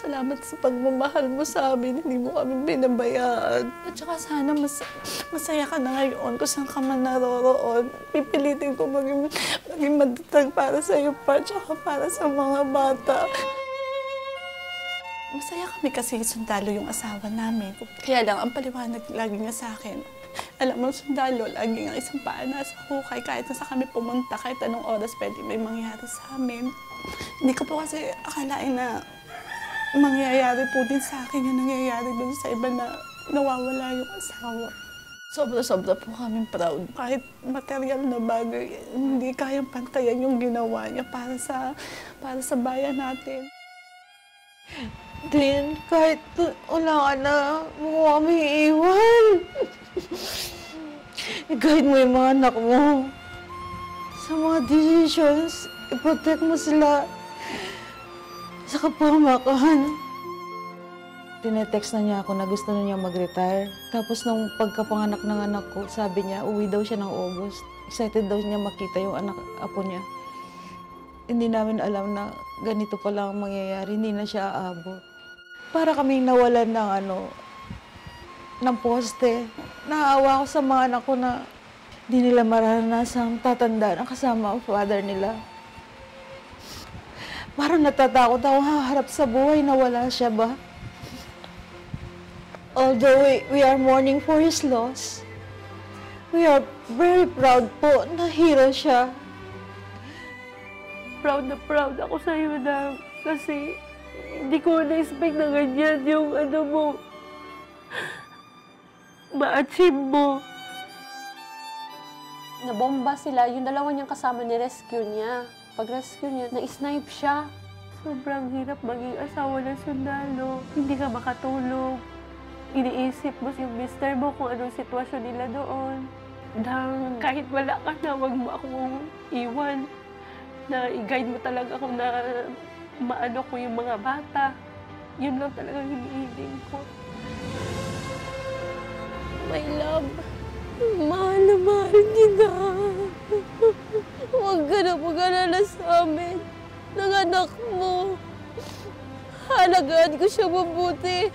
salamat sa pagmamahal mo sa amin. Hindi mo kami binabayaan. At saka sana masaya ka na ngayon kung saan ka man naroroon. Pipilitin ko maging matatag para sa iyo pa, tsaka para sa mga bata. Masaya kami kasi sundalo yung asawa namin. Kaya lang, ang paliwanag lagi niya sa akin, alam mo, sundalo, lagi ang isang paa nasa hukay. Kahit nasa kami pumunta, kahit anong oras pwede may mangyari sa amin. Hindi ko po kasi akalain na mangyayari po din sa akin yung nangyayari dun sa iba na nawawala yung asawa. Sobra-sobra po kaming proud. Kahit material na bagay, hindi kayang pantayan yung ginawa niya para sa bayan natin. Din, kahit wala ka na, mo kami iiwan. I-guide mo yung mga anak mo. Sa mga decisions, i-protect mo sila sa kapahamakan. Tinetext na niya ako na gusto na niya mag-retire. Tapos nung pagkapanganak ng anak ko, sabi niya, uwi daw siya ng August. Excited daw niya makita yung apo niya. Hindi namin alam na ganito pala ang mangyayari, hindi na siya aabot. Para kaming nawalan ng poste. Naawa ko sa mga anak ko na hindi nila maranasang tatandaan ang kasama ang father nila. Parang natatakot ako haharap sa buhay na wala siya ba? Although we are mourning for his loss, we are very proud po na hero siya. Proud na proud ako sa'yo, Dang. Kasi hindi ko na-expect na ganyan yung mo, ma-achieve mo. Nabomba sila, yung dalawa niyang kasama ni-rescue niya. Pag-rescue niya, na-snipe siya. Sobrang hirap maging asawa ng sundalo. Hindi ka makatulog. Iniisip mo yung mister mo kung anong sitwasyon nila doon. Dang, kahit wala ka na, wag mo akong iwan. Na i-guide mo talaga ako na maano ko yung mga bata. Yun lang talaga hinihiling ko. My love, mahal na mahal kita. Huwag ka na mag-alala sa amin ng anak mo. Halagaan ko siya mabuti.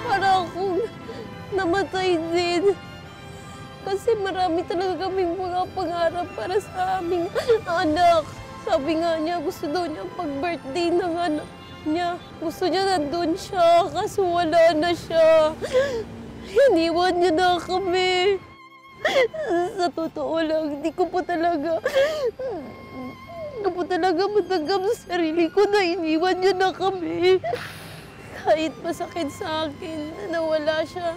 Para akong namatay din. Kasi marami talaga kaming mga pangarap para sa aming anak. Sabi nga niya, gusto daw niya pag-birthday ng anak niya. Gusto niya nandun siya, kaso wala na siya. Iniwan niya na kami. Sa totoo lang, hindi ko po talaga matanggap sa sarili ko na iniwan niya na kami. Kahit masakit sa akin na nawala siya.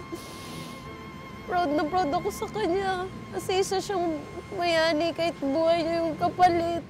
Proud na proud ako sa kanya. Kasi isa siyang mayani kahit buhay niya yung kapalit.